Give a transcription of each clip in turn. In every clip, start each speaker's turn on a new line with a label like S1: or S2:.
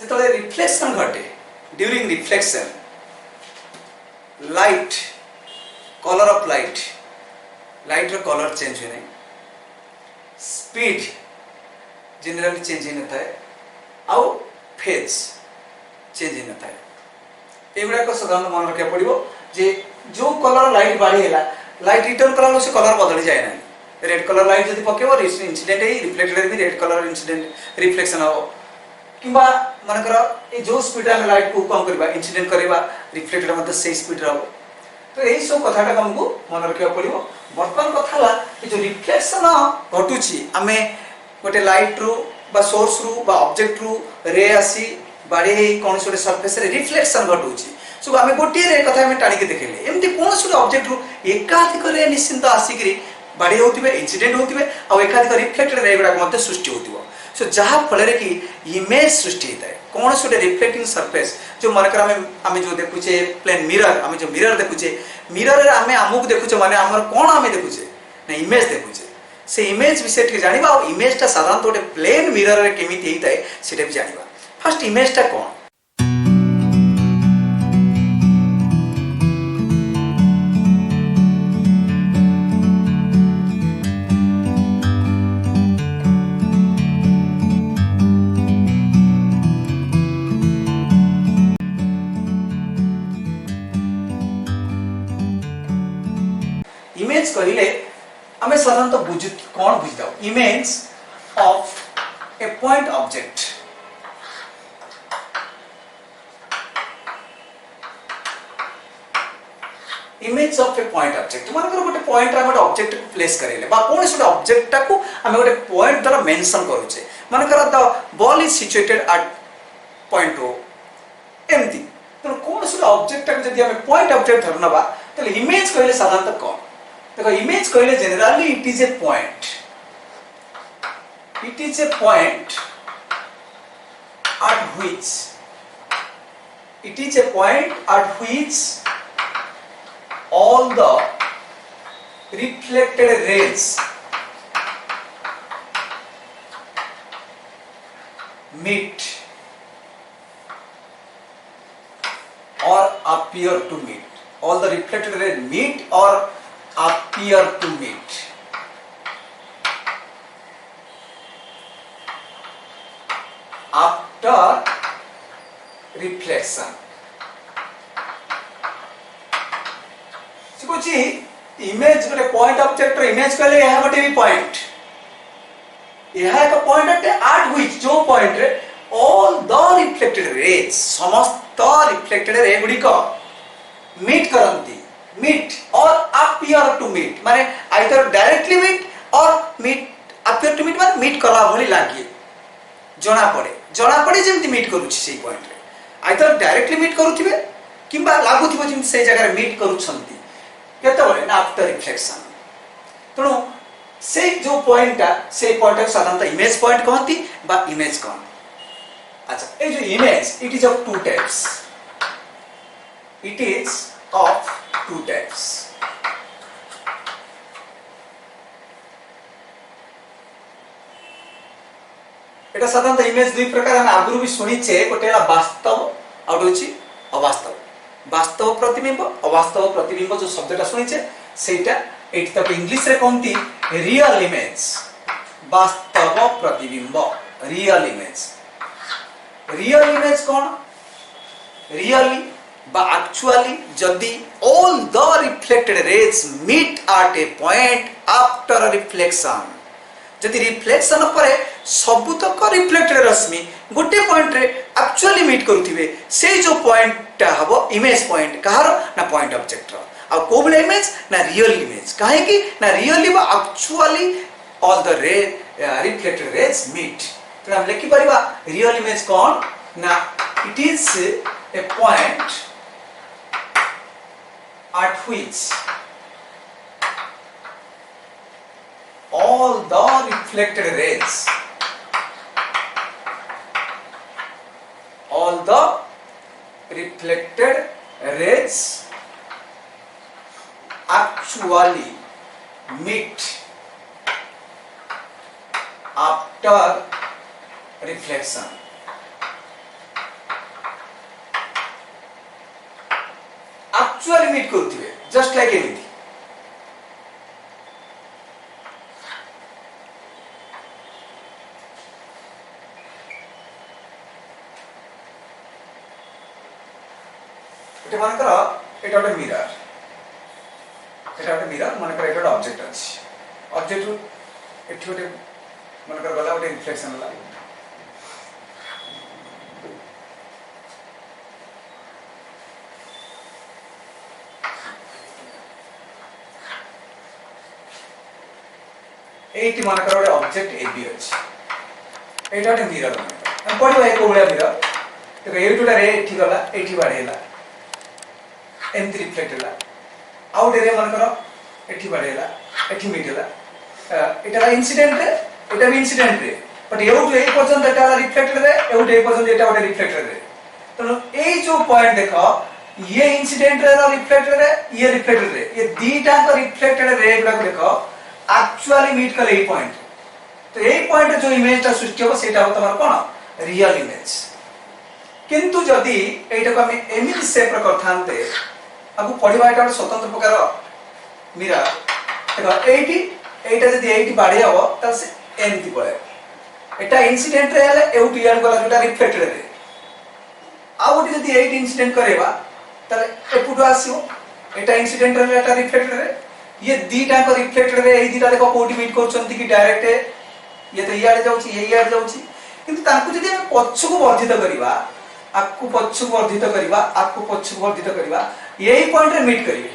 S1: जो रिफ्लेक्शन घटे during reflection light colour of light रो कलर चेंज हुए नहीं स्पीड जनरली चेंज होता है आउ फेज चेंज होता है एगुड़ाक साधारण मन रखा पड़ो जे जो कलर लाइट बाढ़ीगला लाइट रिटर्न कला से कलर बदली जाए ना रेड कलर लाइट जब पकेब इनसीडेंट रिफ्लेक्टेड भी रेड कलर इनसीडेंट रिफ्लेक्शन हम कि मनकर ये जो स्पीड आम लाइट को कौन करवा इनसीडेंट करवा रिफ्लेक्टेड से स्पीड हम तो यही सब कथाटा आमको मन रखा पड़ो बर्तमान कथा जो रिफ्लेक्शन घटुची आम गोटे लाइट रु सोर्स रु ऑब्जेक्ट रु रे आसी बाड़ी कौन से सरफेस रिफ्लेक्शन घटुची सो आम गोटे रे कथा टाणी देखले एमती कौन से ऑब्जेक्ट रु एकाधिक रे निश्चिंत आसिक बाड़ी होते इनसीडेंट होते एकाधिक रिफ्लेक्टेड रे गुड़ाक सृष्टि हो सो जहाँ फल कि इमेज सृष्टि होता है कौन से रिफ्लेक्टिंग सरफेस जो मनकर आम जो देखुचे प्लेन मिरर आम जो मिरर देखुचे मिरर आम आमको देखुचे माने आमर कौन आम देखुचे ना इमेज देखुचे से इमेज विषय जाना और इमेजटा साधारणतः गोटे प्लेन मिरर केमी होता है सीटा भी जाना फास्ट इमेजटा कौन इमेज कहले आम साधारणतः बुझ कौन बुझा image of A point object image of A point object मानकर गोटे पॉइंट गोटे ऑब्जेक्ट को प्लेस करेले बा कौन से ऑब्जेक्ट को आम गोटे पॉइंट द्वारा मेंशन करूचे मानकर the ball is situated at point O एमती तो कौन से ऑब्जेक्ट को जब आम पॉइंट ऑब्जेक्ट धरनबा तो इमेज कहले साधारणतः कौन देखो इमेज कहले generally it is a point at which it is a point at which all the reflected rays meet or appear to meet. All the reflected rays meet or appear to meet. After reflection. कुछ image गोटे point object image कहले यह गोटे भी point यह एक point अटे at which जो पॉइंट रे ऑल द रिफ्लेक्टेड रेज समस्त रिफ्लेक्टेड रे गुडी को मीट करंती मीट और अपीयर टू मीट माने आइदर डायरेक्टली मीट और मीट अपीयर टू मीट माने मीट कला भली लागी जना पड़े जेमती मीट करूछि से पॉइंट रे आइदर डायरेक्टली मीट करूथिबे किबा लागुथिबो जेमती से जगह रे मीट करूछंती केतबे ना आफ्टर रिफ्लेक्शन तणो से जो पॉइंट को साधारणतः इमेज पॉइंट कहती बा इमेज कहती अच्छा ए जो image it is of two types एटा साधारणतः इमेज दुई प्रकार हम आगुरु भी सुनिछे गोटे वास्तव और होछि अवास्तव वास्तव प्रतिबिंब अवास्तव प्रतिबिंब जो शब्दटा सुनिछे सेटा एटी तक इंग्लिश रे कहती रियल इमेज वास्तव प्रतिबिंब रियल इमेज कौन रियली बा एक्चुअली जदि all the reflected rays meet at a point after reflection जदि रिफ्लेक्शन पर सबुतक रिफ्लेक्टेड रश्मि गोटे पॉइंट रे एक्चुअली मीट करुथिबे से जो पॉइंट हबो इमेज पॉइंट कहार ना पॉइंट ऑब्जेक्ट रो आ कोबले इमेज ना रियल इमेज काहे कि ना रियली बा actually all the ray reflected rays meet तो हम लिखि परिबा रियल इमेज कौन ना it is a point at which all the reflected rays actually meet after reflection actually meet करुथिबे जस्ट लाइक एमिति एटा मानकर एटा गोटे मिरर मानकर एटा ऑब्जेक्ट अछि ऑब्जेक्ट एठी गोटे मानकर गला गोटे रिफ्लेक्शन होला एटी मानकर गोटे ऑब्जेक्ट एबी अछि एटा गोटे मिरर मानकर हम पढिबा एको बळिया मिरर तो एटुटा रे एठी गला एठी बाढेला एमती रिफ्लेक्ट होला आउट रे मानकर एठी बाढेला एठी मिटेला एटा इंसिडेंट रे एटा भी इंसिडेंट रे बट एउट ए पर्यंत एटा रिफ्लेक्टेड रे एउट ए पर्यंत एटा गोटे रिफ्लेक्टेड रे तो ए जो पॉइंट देखो ये इंसिडेंट रे रिफ्लेक्टेड रे ये रिफ्लेक्टेड रे ये दीटा का रिफ्लेक्टेड रे गुडा देखो एक्चुअली मीट कर ए पॉइंट तो ए पॉइंट जो इमेज ता सृष्टि हो सेटा हो तमार कोन रियल इमेज किंतु जदी एटा को हम एमिति सेप रे करथानते आगु पढिबा एटा स्वतंत्र प्रकार मिरर देखो एटा जदी एटी बाडी हो त से एमिति पळे एटा इंसिडेंट रे हले एउट यार गला जोटा रिफ्लेक्टेड रे आउ जदी एटी इंसिडेंट करेबा त एपुटो आसीओ एटा इंसिडेंट रे एटा रिफ्लेक्टेड रे ये दीटा को रिफ्लेक्टेड रे ए दीटा देखो कोठी मीट करछंती कि डायरेक्ट ये तो इयाडे जाउची ये इयाडे जाउची किंतु तांकु जदी हम पछकु वर्धित करिबा आकु पछकु वर्धित करिबा आकु पछकु वर्धित करिबा यही पॉइंट रे मीट करिवे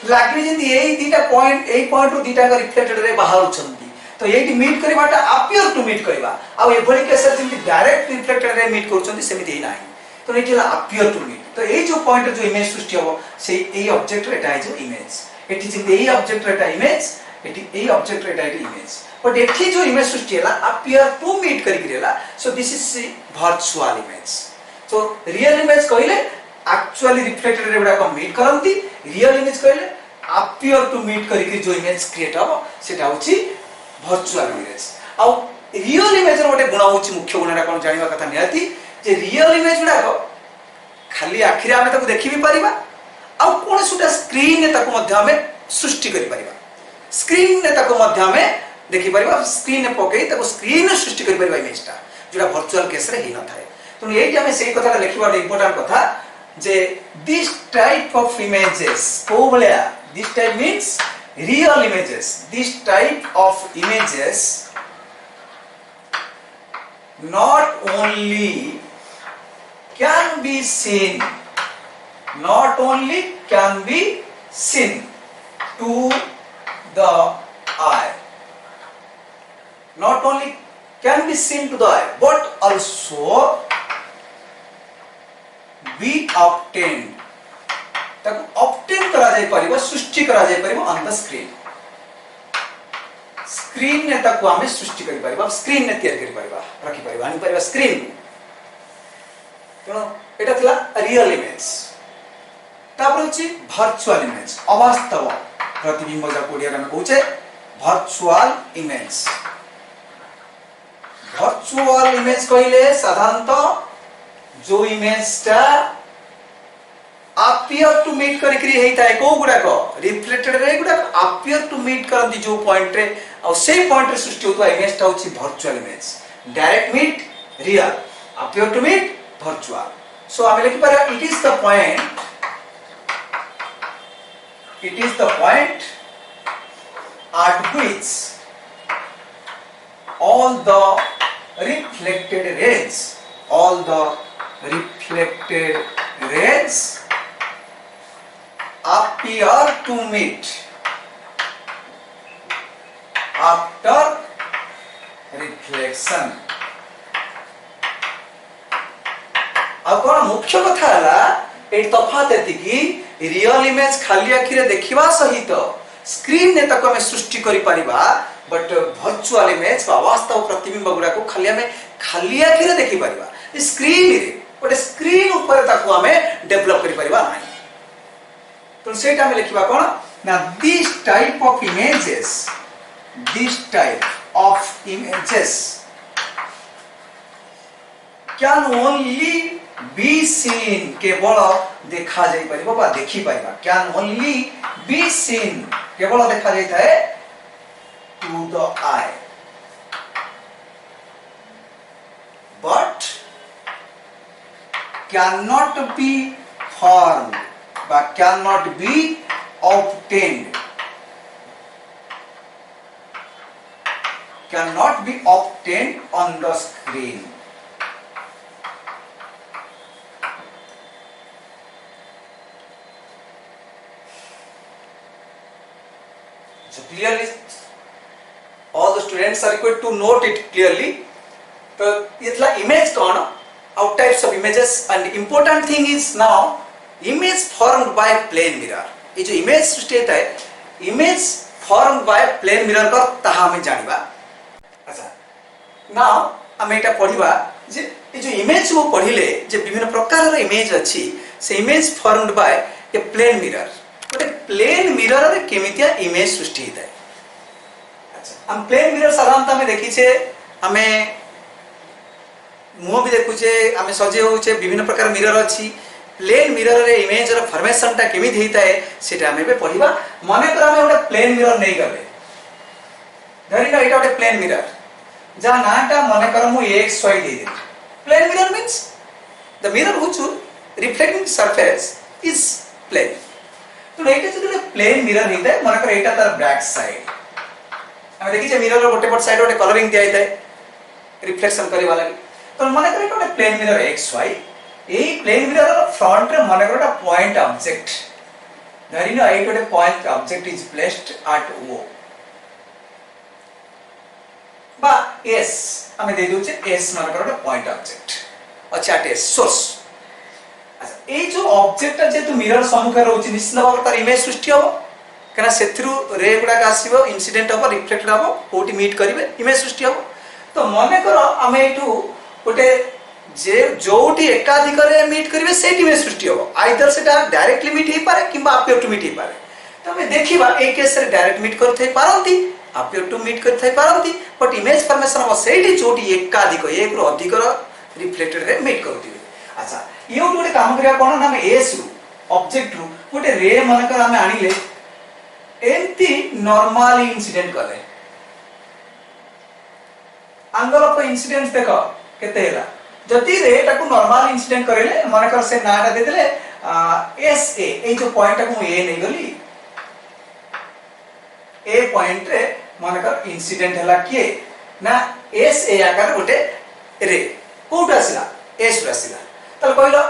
S1: लागली जदी एई दीटा पॉइंट एई पॉइंट रो दीटा को रिफ्लेक्टेड रे बाहर छंती तो एटी मीट करिबाटा अपियर टू मीट करिबा आ एभली केस जदी डायरेक्ट रिफ्लेक्टेड रे मीट करछंती सेमिति ही नाही तो एटी अपियर टू मीट तो एई जो पॉइंट जो इमेज सृष्टि हो से एई ऑब्जेक्ट रे एटा जो इमेज एटी जदी एई ऑब्जेक्ट रे एटा इमेज एटी एई ऑब्जेक्ट रे एटा इमेज बट एठी जो इमेज सृष्टि हला अपियर टू मीट करि गिरेला so this is virtual image so real image कहले एक्चुअली रिफ्लेक्टेड रे गुडा को मीट करंती रियल इमेज कहले अपियर टू मीट करि जो इमेज क्रिएट हो सेटा होची वर्चुअल इमेज आ रियल इमेज रो गोटे गुण होची मुख्य गुणरा कोन जानिबा कथा नियाती जे रियल इमेज गुडा को खाली आखिरे आमे ताको देखि भी परिबा आ कोन सुटा स्क्रीन ने ताको मध्य हमें सृष्टि करि परिबा स्क्रीन ने ताको मध्य हमें देखि परिबा स्क्रीन ने पकई ताको स्क्रीन ने सृष्टि करि परिबा इमेजटा जोटा वर्चुअल केस रे ही न थाए तो एई हमें सेही कथा लिखिबा इंपोर्टेंट कथा जे दिस टाइप ऑफ इमेजेस को बोलया this type means real images this type of images not only can be seen to the eye not only can be seen to the eye but also be obtained ताको obtain करा जाय परिबो सृष्टि करा जाय परिबो on the screen ने ताको आमे सृष्टि करि परिबा screen ने तैयार करि परिबा रखि परिबा आनि परिबा स्क्रीन तो एटा थला रियल इमेज तापर होची वर्चुअल इमेज अवास्तव प्रतिबिंब जा कोडिया हम कहूचे वर्चुअल इमेज कहले साधारणतः जो इमेज ता अपियर टू मीट करिकरी हेता है को गुडा को रिफ्लेक्टेड रे गुडा अपियर टू मीट करंती जो पॉइंट रे और सेम पॉइंट रे सृष्टि होतवा इमेज ता होची virtual image direct meet real appear to meet virtual so आमे लिखि पारा it is the point at which all the reflected rays appear to meet after reflection अब कोन मुख्य कथा हला ए तफात एति कि रियल इमेज खाली आखिरे देखिबा सहित स्क्रीन ने तक हमें सृष्टि करि परिबा बट वर्चुअल इमेज वास्तव प्रतिबिंब गुडा को खाली हमें खाली आखिरे देखि परिबा स्क्रीन रे बट स्क्रीन ऊपर तक हमें डेवलप करि परिबा नाही तो सेटा में लिखिबा कोन ना this type of images can only be seen केवल देखा जाई परिबो बा देखि पाइबा कैन ओनली बी सीन केवल देखा जाई थाए to the eye but can not be form बा can not be obtained cannot be obtained on the screen. So clearly all the students are required to note it clearly. So itla image कौन out types of images and important thing is now image formed by plane mirror. ये जो image सृष्टि होता है image form by plane mirror पर ताहा हमें जानिबा अच्छा नाउ हम एटा पढिबा जे ये जो इमेज वो पढिले जे विभिन्न प्रकार रो इमेज अछि से image formed by a plane mirror गोटे प्लेन मिरर रे केमितिया इमेज सृष्टि होता है अच्छा हम प्लेन मिरर साधारणतः में देखि छे हमें मुंह भी देखु छे हमें सजे हो छे विभिन्न प्रकार मिरर अछि प्लेन मिरर रे इमेज रो फॉर्मेशन ता केमि हेता है सेटा हमें बे पढिबा माने कर हमें ओटा प्लेन मिरर नै गले धरि ना एटा ओटा प्लेन मिरर जा नाटा माने कर मु एक्स वाई दे दे plane mirror means the mirror which reflecting surface is plane तो एटा जो प्लेन मिरर हेता है माने कर एटा तार बैक साइड हमें देखि जे मिरर रो गोटे पट साइड ओटे कलरिंग दिया हेता है रिफ्लेक्शन करे वाला तो माने कर एटा प्लेन मिरर एक्स वाई এই প্লেন মিরর ফ্রন্ট রে মনে করো একটা পয়েন্ট অবজেক্ট ধরি না এই একটা পয়েন্ট অবজেক্ট ইজ প্লেসড এট ও বা এস আমি দেই দউছে এস মনে করো একটা পয়েন্ট অবজেক্ট আচ্ছা এট এস সোর্স আচ্ছা এই যে অবজেক্টটা যেহেতু মিরর সম্মুখে রହୁଛି নিশ্চিত ভাবে তার ইমেজ সৃষ্টি হবে কেন সেথিরু রে গুড়া আসিব ইনসিডেন্ট হবে রিফ্লেক্টেড হবে কোটি মিট করিবে ইমেজ সৃষ্টি হবে তো মনে করো আমি এইটু গোটে जे जोटी एकाधिक रे मीट करिवे सेटी में सृष्टि हो आइदर सेटा डायरेक्टली मीट हे पारे किबा अपियर टू मीट हे पारे तो हम देखिबा ए केस रे डायरेक्ट मीट करथै पारंती अपियर टू मीट करथै पारंती बट इमेज फॉर्मेशन हो सेटी जोटी एकाधिक एक रो अधिक रो रिफ्लेक्टेड रे मीट करथि अच्छा यो गोटे काम करिया कोन हम एस रु ऑब्जेक्ट रु गोटे रे मन कर हम आनिले एंती नॉर्मल इंसिडेंट करे एंगल ऑफ इंसिडेंस देखो केते हैला जति रे ताकू नॉर्मल इंसिडेंट करेले माने कर से नाटा दे देले एस ए जो पॉइंट को ए नै गली ए पॉइंट रे माने कर इंसिडेंट हला के ना एस ए आकार गोटे रे कोट आसिला एस आसिला तल कहलो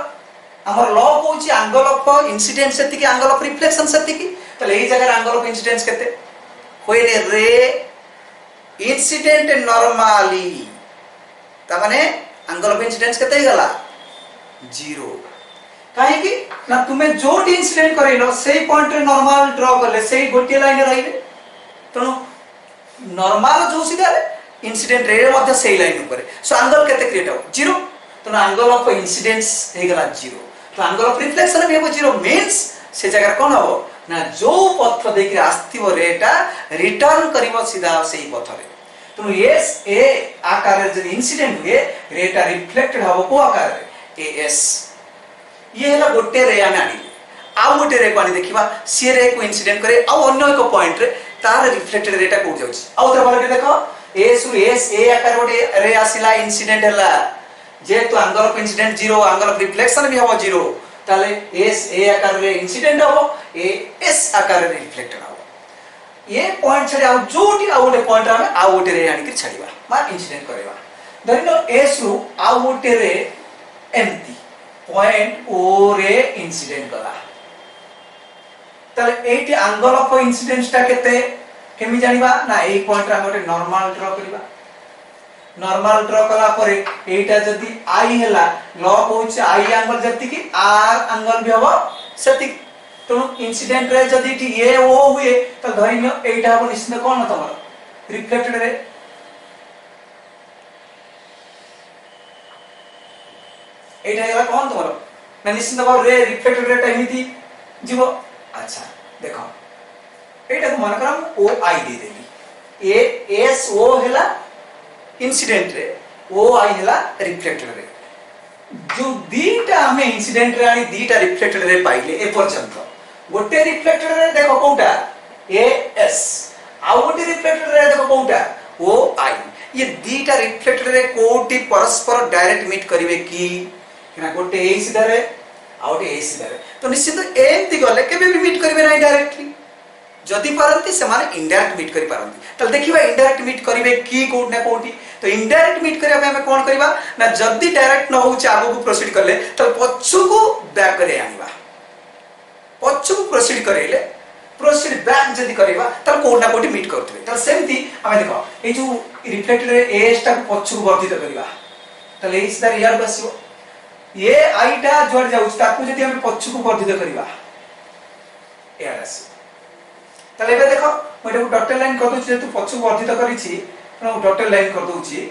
S1: हमर लॉ कहूची एंगल ऑफ इंसिडेंट सेति की एंगल ऑफ रिफ्लेक्शन सेति की तले ए जगह एंगल ऑफ इंसिडेंस केते होय रे इंसिडेंट नॉर्मली ता माने एंगल ऑफ इंसिडेंस केते गला 0 काहे की ना तुमे जो इंसिडेंट करेलो सेही पॉइंट रे नॉर्मल ड्रा करले सेही गोटे लाइन रहिबे तनो नॉर्मल जो सीधा इंसिडेंट रे मध्ये सेही लाइन ऊपर सो एंगल केते क्रिएट हो 0 तनो एंगल ऑफ इंसिडेंस हे गला 0 तो एंगल ऑफ रिफ्लेक्शन भी हो 0 मींस से जगह कोन हो ना जो पथ देखि आस्थिबो रेटा रिटर्न करिवो सीधा सेही पथ रे तो एस ए आकार रे जदी इंसिडेंट हुए रेटा रिफ्लेक्टेड हबो को आकार रे एस ये हला गोटे रे आमे आनी आ गोटे रे को आनी देखिबा सी रे को इंसिडेंट करे आ अन्य एक पॉइंट रे तार रिफ्लेक्टेड रेटा को जाउची आ उधर बारे देखो एस रु एस ए आकार गोटे रे आसिला इंसिडेंट हला जे तो angle of incident 0 angle of reflection भी हबो 0 ताले एस ए आकार रे इंसिडेंट हबो ए एस आकार रे रिफ्लेक्टेड हबो ये पॉइंट छडे आ जोटी आ गोटे पॉइंट रे आ गोटे रे आनी कि छाडीबा मा इंसिडेंट करबा धरिनो एस रु आ गोटे रे एमटी पॉइंट ओ रे इंसिडेंट कला तले एटी एंगल ऑफ इंसिडेंस ता केते केमि जानिबा ना ए पॉइंट रे गोटे नॉर्मल ड्रा करबा नॉर्मल ड्रा कला परे एटा जदी आई हैला लॉ कहूछ आई एंगल जति कि आर एंगल भी हबो सेति तो इंसिडेंट रे जदी टी ए ओ हुए तो धरिनो एटा हबो निश्चित कोन तमर रिफ्लेक्टेड रे एटा हैला कोन तमर ना निश्चित भाव रे रिफ्लेक्टेड रे टाइमिति जीवो अच्छा देखो एटा को मन करम ओ आई दे देली ए एस ओ हैला इंसिडेंट रे ओ आई हैला रिफ्लेक्टेड रे जो दीटा हमें इंसिडेंट रे आनी दीटा रिफ्लेक्टेड रे पाइले ए पर्यंत गोटे रिफ्लेक्टेड रे देखो कोउटा ए एस आउ गोटे रिफ्लेक्टेड रे देखो कोउटा ओ आई ये दीटा रिफ्लेक्टेड रे कोटी परस्पर डायरेक्ट मीट करिवे की ना गोटे ए सीधा रे आउ गोटे ए सीधा रे तो निश्चित एमती गले केबे भी मीट करिवे ना डायरेक्टली जदि पारंती से माने इनडायरेक्ट मीट करि पारंती तो देखिबा इनडायरेक्ट मीट करिवे की कोड ना कोटी तो इनडायरेक्ट मीट करिया हमें कोन करबा ना जदि डायरेक्ट न होउछ आगो को प्रोसीड करले तो पछु को बैक करे आनिबा पछु को प्रोसीड करेले प्रोसीड बैक जदि करबा त कोड ना कोटी मीट करथबे तो सेमती हमें देखो ए जो रिफ्लेक्टेड एस टा को पछु को वर्धित करबा तो इस द रियल बसियो ये आईटा जोड़ जाउछ ताकू जदि हम पछु को वर्धित करबा यार आसी तले बे देखो मैं एटा डॉटेड लाइन कर दूची तू पछु वर्धित करिछि मैं डॉटेड लाइन कर दूची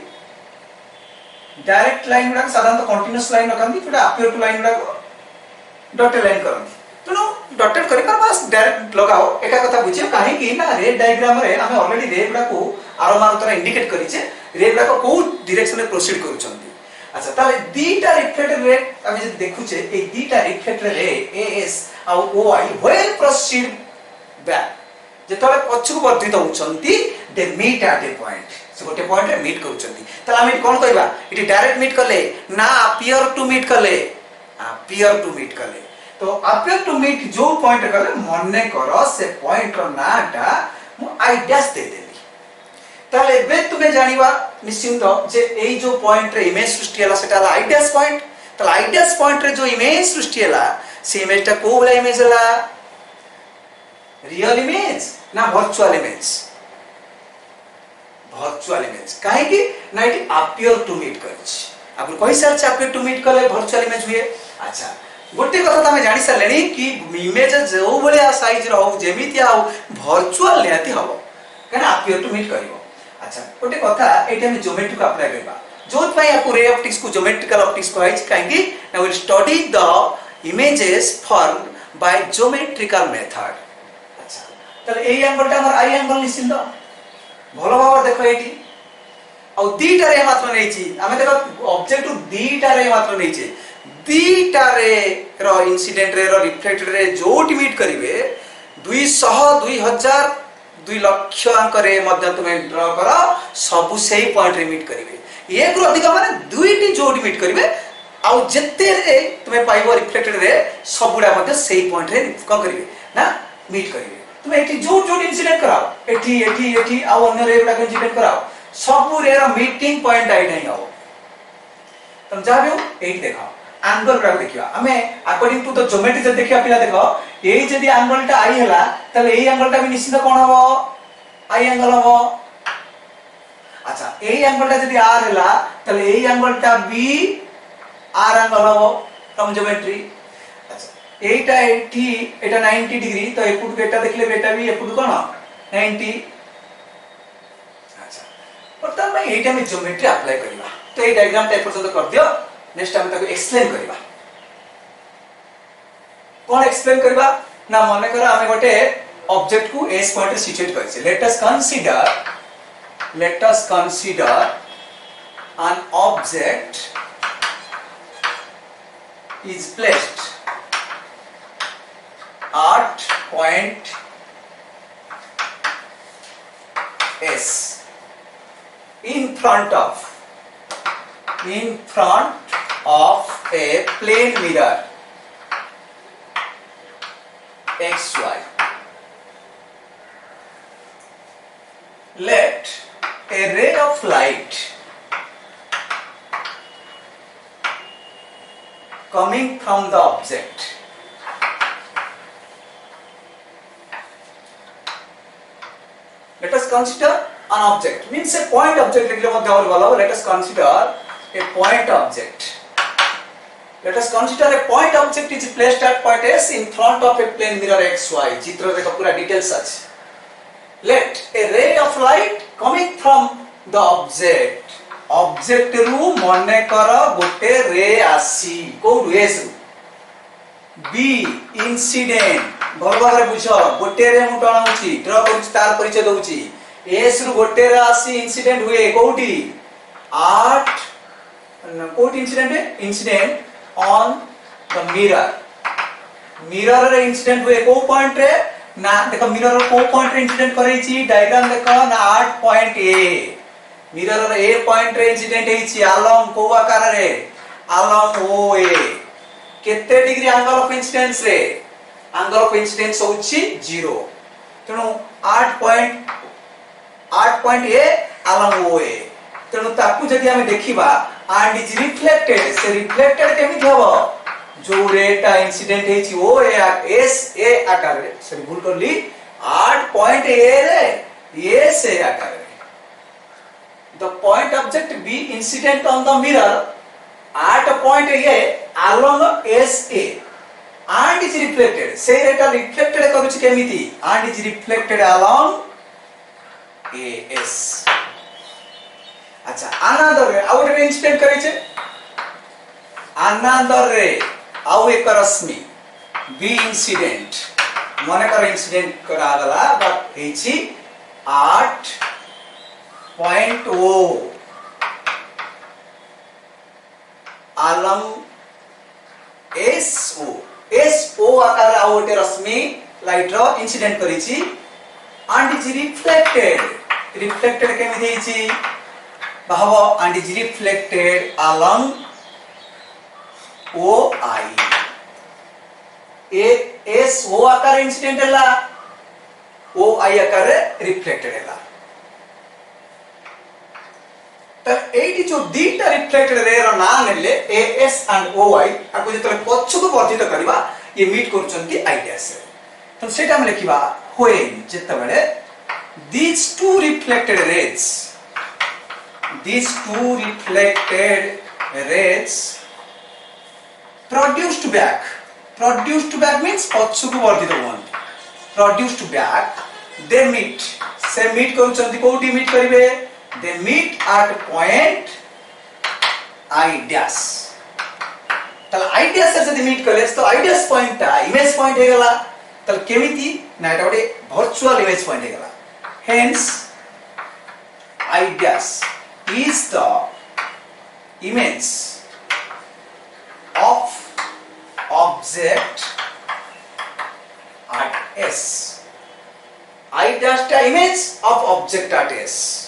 S1: डायरेक्ट लाइन गुडा साधारणतः कंटीन्यूअस लाइन रखंती जोटा अपियर टू लाइन गुडा डॉटेड लाइन करंती तनो डॉटेड करी पर बस डायरेक्ट लगाओ एका कथा बुझियो काहे कि ना रेड डायग्राम रे हमें ऑलरेडी रे गुडा को आरो मानतर इंडिकेट करिছে रे गुडा को डायरेक्शन में प्रोसीड करूछंती अच्छा ताले दीटा रिफ्लेक्टेड रे हमें जे देखुचे ए दीटा रिफ्लेक्टेड रे एएस आ ओआई व्हेन प्रोसीड बैक जेतले पछुक वर्धित होउछंती they meet at a point से गोटे पॉइंट रे मीट करूछंती त हम कोन कहबा इटी डायरेक्ट मीट करले ना अपियर टू मीट करले अपियर टू मीट करले तो अपियर टू मीट जो पॉइंट करले मने करो से पॉइंट रो नाटा मु आई डैश दे देली ताले बे तुमे जानिबा निश्चित जे एई जो पॉइंट रे इमेज सृष्टि हला सेटा आई डैश पॉइंट त आई डैश पॉइंट रे जो इमेज सृष्टि हला से इमेज टा को वाला इमेज हला रियल इमेज ना वर्चुअल इमेज काहे कि ना इट अपियर टू मीट करछ अब कोई सर्च अपियर टू मीट करले वर्चुअल इमेज हुए अच्छा गोटे कथा तमे जानि सरलेनी कि इमेज जो बलिया साइज रो जेमिति आउ वर्चुअल लेती हबो कना अपियर टू मीट करिवो अच्छा गोटे कथा एटा हम ज्योमेट्री को अप्लाई करबा जोत पई आपको रे ऑप्टिक्स को ज्योमेट्रिकल ऑप्टिक्स को आइछ काहे कि ना will study the images formed by geometrical method तले एई एंगल ता हमर आई एंगल निश्चित भलो भाव देखो एटी आ दीटा रे मात्र नैछि हमें देखो ऑब्जेक्ट दीटा रे मात्र नैछि दीटा रे रो इंसिडेंट रे रो रिफ्लेक्टेड रे जोटी मीट करिवे 200 2000 2 लाख अंक रे मध्य तुमे ड्रा करो सब सेही पॉइंट रे मीट करिवे एक रो अधिक माने दुईटी जोटी मीट करिवे आ जत्ते रे तुमे पाइबो रिफ्लेक्टेड रे सबुडा मध्य सेही पॉइंट रे कोन करिवे ना मीट करिवे तुम एठी जो जो इंसिडेंट कराओ एठी आ अन्य रे गुडा इंसिडेंट कराओ सब रे रो मीटिंग पॉइंट आई नहीं आओ तुम जाबियो एठी देखाओ एंगल गुडा देखिया हमें अकॉर्डिंग टू द ज्योमेट्री जे देखिया पिला देखो एई जदी एंगल टा आई हला तले एई एंगल टा भी निश्चित कोन हबो आई एंगल हबो अच्छा एई एंगल टा जदी आर हला तले एई एंगल टा बी आर एंगल हबो फ्रॉम ज्योमेट्री एटा एठी एटा 90 डिग्री तो एपुट के एटा देखले बेटा भी एपुट कोन 90 अच्छा परतन मैं एटा में ज्योमेट्री अप्लाई करिवा तो ए डायग्राम टाइप पर्यंत कर दियो नेक्स्ट टाइम ताको एक्सप्लेन करिवा कोन एक्सप्लेन करिवा ना माने करा हमें गोटे ऑब्जेक्ट को एस पॉइंट पे सिचुएट करछे let us consider an object is placed at point S in front of a plane mirror XY. Let a ray of light coming from the object let us consider an object means a point object लिखले मध्ये बोलबो let us consider a point object let us consider a point object is placed at point S in front of a plane mirror XY चित्र रे पूरा details अछि let a ray of light coming from the object रु मने कर गोटे रे आसी को एस बी इंसिडेंट भल भाबरे बुझो गोटे रे मु टणाउची ड्रा करूची तार परिचय दउची एस रु गोटे रे आसी इंसिडेंट हुए कोठी 8 कोट incident incident on the mirror रे इंसिडेंट हुए को पॉइंट रे ना देखो मिरर को पॉइंट रे इंसिडेंट करै छी डायग्राम देखो ना 8 पॉइंट ए मिरर रे ए पॉइंट रे इंसिडेंट हेई छी अलोंग को आकार रे अलोंग ओ ए केते degree angle of incidence ray angle of incidence होछि 0 तेनु 8 पॉइंट ए अलोंग ओ ए तेनु ताकू जदि हम देखिबा एंड इज रिफ्लेक्टेड से रिफ्लेक्टेड केमि हबो जो रेटा इंसिडेंट हेछि ओ एस ए आकार रे सॉरी भूल करली 8 पॉइंट ए रे एस ए आकार रे the point object B incident on the mirror 8 point A along S A and is reflected से रेटा रिफ्लेक्टेड करूछि केमिति and is reflected along A S अच्छा another ray out ray incident करै छै अनदर रे आउ एक रश्मि बी इंसिडेंट मने कर इंसिडेंट करा गला बट हेछि 8 point O along S O आकार आउ एक रश्मि लाइट रो इंसिडेंट करी छी एंड इज रिफ्लेक्टेड केमि हेछि भाव and is reflected along O I A S O आकार इंसिडेंट हला ओ आई आकार रिफ्लेक्टेड हला त एटी जो दीटा रिफ्लेक्टेड रे रो ना नेले ए एस एंड ओ आई आकु जतले पछ को वर्धित करबा ये मीट करूचंती आई डैश तो सेटा हम लिखिबा व्हेन जतबेले these two reflected rays produced back means पछकु वर्धित होन produced back they meet से meet करूचंती कोठी meet करिवे they meet at point I dash तल I dash से यदि meet करले तो I dash point ता इमेज पॉइंट हे गला तल केमिति ना एटा गोटे वर्चुअल इमेज पॉइंट हे गला hence I dash is the image of object at S. I dash the image of object at S.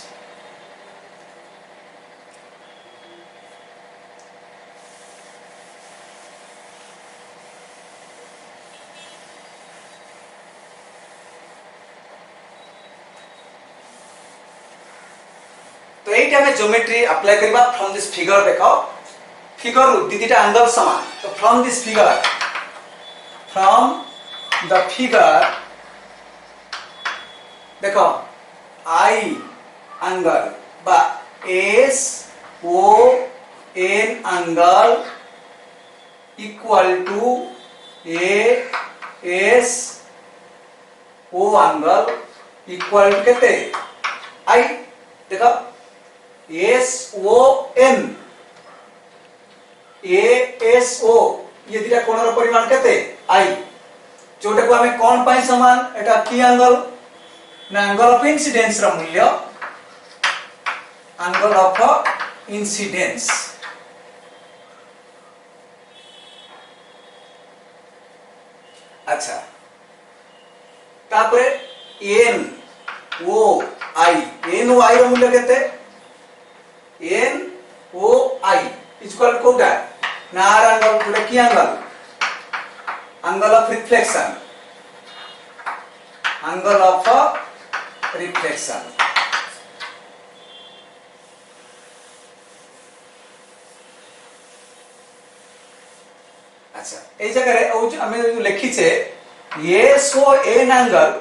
S1: तो एटा में ज्योमेट्री अप्लाई करबा फ्रॉम दिस फिगर देखो फिगर दीदीटा एंगल समान तो फ्रॉम द फिगर देखो आई एंगल बा S O N angle equal to A S O angle equal to केते आई देखो S O N A S O ये दिटा कोणर परिमाण केते आई जोटा को हमें कोन पाई समान एटा की एंगल ना एंगल ऑफ इंसिडेंस रा मूल्य एंगल ऑफ इंसिडेंस अच्छा तापरे एन ओ आई रो मूल्य केते N O I equal Kota ना एंगल कोटा की एंगल ऑफ रिफ्लेक्शन अच्छा ए जगह रे हमें लिखी छे S O N angle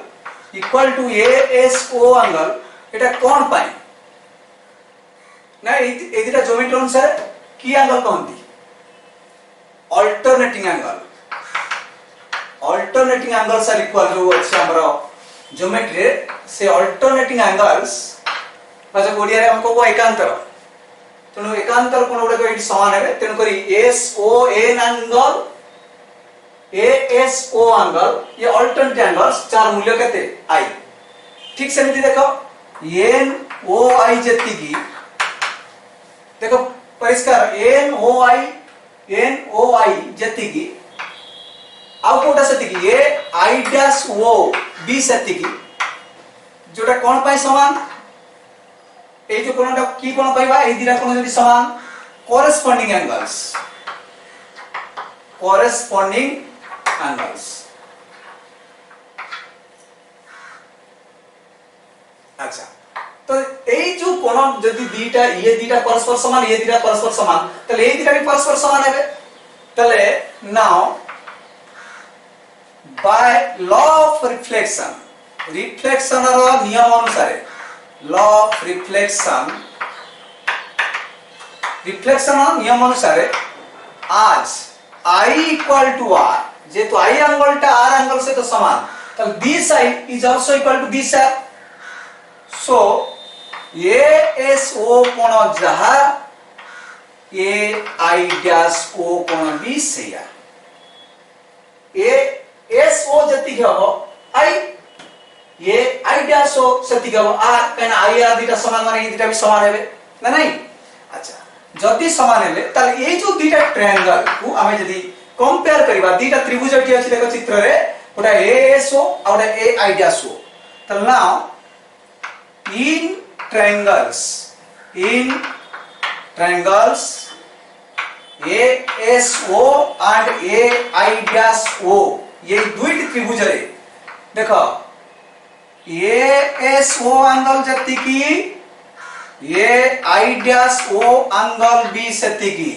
S1: equal to A S O angle एटा कोन पाई ना एदिटा ज्योमेट्री अनुसार की एंगल कहंती अल्टरनेटिंग एंगल सर इक्वल जो अछि हमरो ज्योमेट्री से अल्टरनेटिंग एंगल्स बाजा ओडिया रे हमको को एकांतर तनु एकांतर कोन उडे को समान हेबे तेन करी S O N angle A S O angle ये अल्टरनेट एंगल्स चार मूल्य केते आई ठीक से देखो एन ओ आई जति की देखो परिष्कार एन ओ आई जति आउ कोटा सेति ए आई डैश ओ बी सेति जोटा कोन पाई समान ए जो कोनटा की कोन कहबा ए दिरा कोन जदी समान कॉरेस्पॉन्डिंग एंगल्स अच्छा तो এই जो কোন যদি দুইটা পরস্পর সমান পরস্পর সমান তাহলে এই দুইটা পরস্পর সমান হবে তাহলে নাও বাই ল অফ রিফ্লেকশন নিয়ম অনুসারে ল অফ রিফ্লেকশন নিয়ম অনুসারে आज I equal to R যেহেতু I অ্যাঙ্গেলটা R অ্যাঙ্গেল সাথে সমান তাহলে this side is also equal to this side so ASO কোণ যাহা AI dash O কোণ भी সেয়া ASO যেতিকি হবো I AI dash O সেতিকি হবো R কারণ I আর দুইটা সমান মানে এই দুইটা भी সমান হবে না নাই আচ্ছা যদি সমান হেলে তাহলে এই যে দুইটা ট্রায়াঙ্গল কো আমি যদি कंपेयर करिबा दुईटा त्रिभुज टी अछि देखो चित्र रे ओटा ASO और AI dash O तो now in triangles ASO and AI dash O ये दुईटी त्रिभुज रे देखो ASO एंगल जति की AI dash O एंगल भी सेति की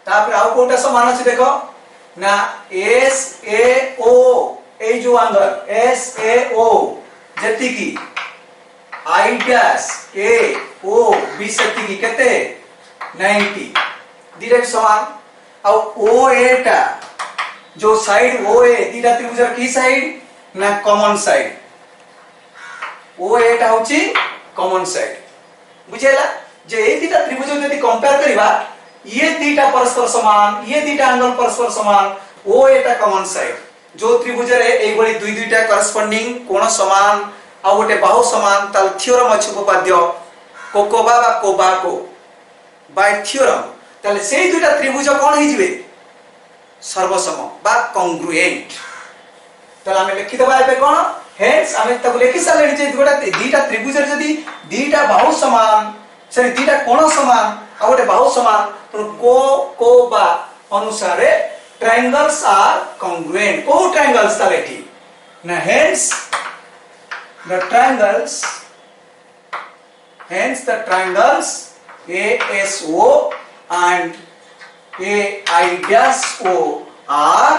S1: तापर आउ कोटा समान अछि देखो ना SAO ए जो एंगल SAO जति की I dash AO भी सेति की केते 90 डायरेक्ट समान आउ OA टा जो साइड OA दीटा त्रिभुज की साइड ना कॉमन साइड OA टा होची कॉमन साइड बुझेला जे ए दीटा त्रिभुज यदि कंपेयर करिबा ये दीटा परस्पर समान ये दीटा एंगल परस्पर समान ओ एटा कॉमन साइड जो त्रिभुज रे एई बळी दुई दुईटा करेस्पोंडिंग कोण समान आ गोटे बाहु समान ताल थ्योरम अछि उपपाद्य कोकोबा बा कोबाको बाय थ्योरम ताले सेई दुईटा त्रिभुज कोन हि जिवे सर्वसम बा कॉन्ग्रुएंट ताले हम लिखि देबा एबे कोन हेंस हम तब लिखि सालेनी जे दुईटा त्रिभुज रे जदी दुईटा बाहु समान से दुईटा कोण समान आ गोटे बाहु समान तो को बा अनुसारे triangles are congruent को triangles ताले ठी ना hence the triangles ASO and AI dash O are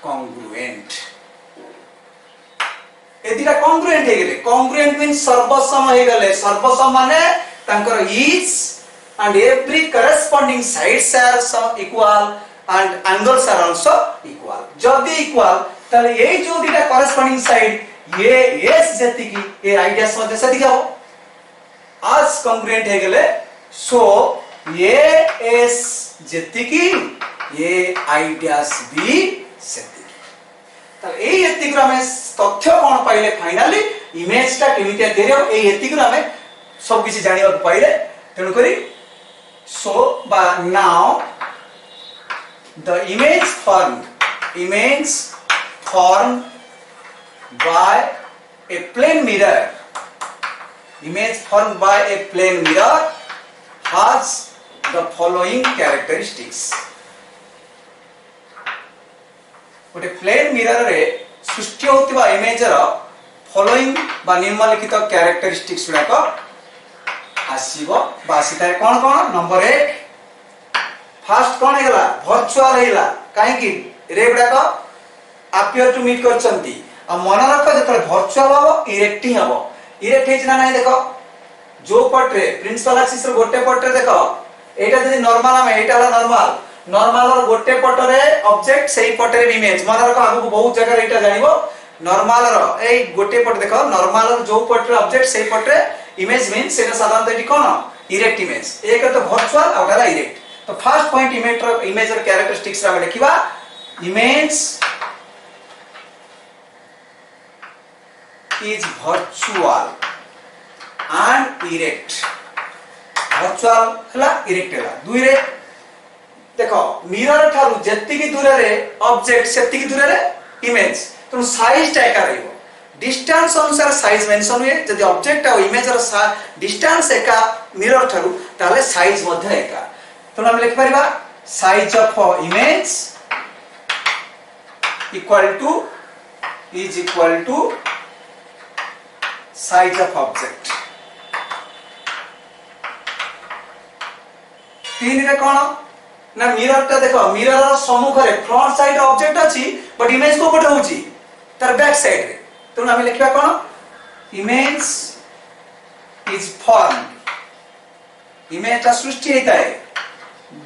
S1: congruent एदिका congruent हे गेले congruent means सर्वसम हे गेले सर्वसम माने तांकर each and every corresponding sides are equal and angles are also equal जदी equal तले ए जो दीटा corresponding side ये S जति की ए I dash मध्ये सेति हो आज congruent हे गेले so ये S जति की ये I dash B सेति तले ए एति क्रमे तथ्य कोन पाइले फाइनली इमेज टा केमिति देरे ए एति क्रमे सब किछि जानिबा पाइले तेनु करी so but now the image formed by a plane mirror has the following characteristics गोटे प्लेन मिरर रे सृष्टि होतिबा इमेज रो फॉलोइंग बा निम्नलिखित कैरेक्टरिस्टिक्स गुडाको आसीबो बासितार कोन नंबर 1 फर्स्ट कोन हेला वर्चुअल हेला काहे कि रे गुडाको अपियर टू मीट करचंती आ मन रख जतले वर्चुअल हो इरेक्ट हेच ना नाही देखो जो पटरे प्रिंसिपल एक्सिस रो गोटे पटरे देखो एटा जदी नॉर्मल हम एटा ला नॉर्मल रो गोटे पटरे ऑब्जेक्ट सेही पटरे इमेज मन रख आगु बहुत जगह एटा जानिबो नॉर्मल रो ए गोटे पट देखो नॉर्मल रो जो पटरे ऑब्जेक्ट सेही पटरे इमेज मींस सेटा साधारणतः एटी कोन इरेक्ट इमेज एक तो वर्चुअल और अगला इरेक्ट तो फर्स्ट पॉइंट इमेज रो कैरेक्टरिस्टिक्स रा लिखिबा image is virtual and erect virtual हला इरेक्ट हला दुई रे देखो मिरर ठारू जत्ती दूर रे ऑब्जेक्ट सेत्ती दूर रे इमेज तो साइज टा एका रहइबो डिस्टेंस अनुसार साइज मेंशन हुए जदि ऑब्जेक्ट आ इमेज रो डिस्टेंस एका मिरर ठारू ताले साइज मध्ये एका तो हम लिख परिबा size of image equal to size of object तीन रे कोन ना मिरर टा देखो मिरर रो सम्मुख रे फ्रंट साइड ऑब्जेक्ट अछि बट इमेज को पटे होची तार बैक साइड रे तो हम लिखबा कोन इमेज इज फॉर्म्ड इमेज टा सृष्टि हेता है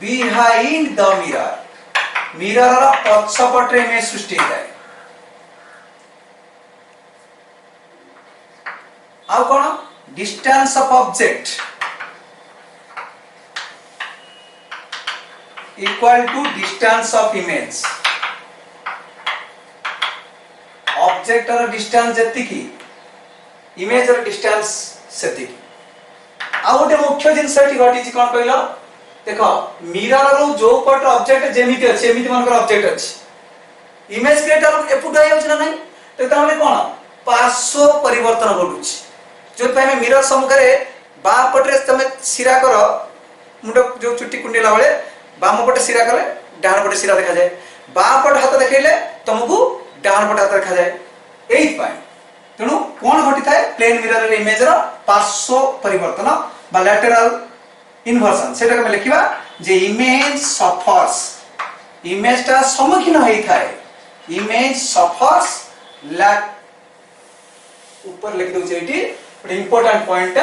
S1: बिहाइंड द मिरर मिरर रो पछपट रे इमेज सृष्टि हेता है आउ कोन distance of object equal to distance of image object रो डिस्टेंस जति की इमेज रो डिस्टेंस सेति आ गोटे मुख्य जिंस एठी घटी छि कोन कहलो देखो मिरर रो जो पट ऑब्जेक्ट जेमिति अछि एमिति मनकर ऑब्जेक्ट अछि इमेज क्रिएटर एपुट आइ होछ ना नै तो ता माने कोन पार्श्व परिवर्तन घटुछि जो पे मिरर सम्मुख रे बा पटरे तमे सिरा करो मुंड जो चुट्टी कुंडेला बेले बाम पटे सिरा कले डान पटे सिरा देखा जाए बाम पटे हाथ देखैले तुमको डान पटे हाथ देखा जाए एई पाई तेनु कोन घटी थाए प्लेन मिरर रे इमेज रो पार्श्व परिवर्तन बा लैटरल इन्वर्जन सेटा के लिखिबा जे इमेज सफर्स इमेज ता सम्मुखीन होई थाए इमेज सफर्स लैट ऊपर लिख दउ एटी but important point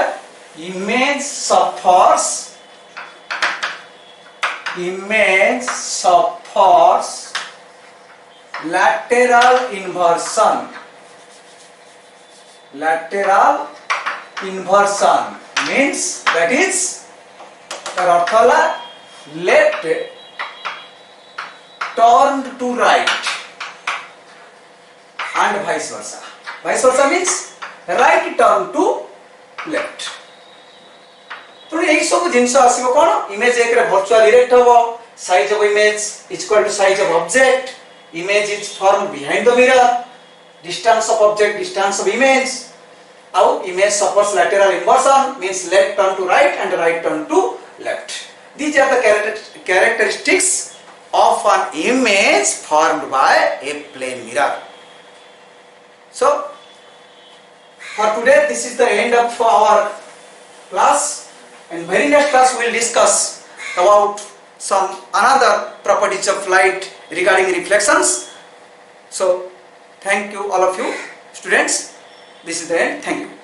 S1: image suffers image suffers lateral inversion means that is तार अर्थ होला left turned to right and vice versa means right turn to left तो यही सब जिंस आसीबो कोन इमेज एक रे वर्चुअल इरेक्ट होबो size of image equal to size of object image is formed behind the mirror distance of object distance of image आउ image suffers lateral inversion means left turn to right and right turn to left these are the characteristics of an image formed by a plane mirror so for today this is the end of our class and very next class we will discuss about some another properties of light regarding reflections so thank you all of you students this is the end thank you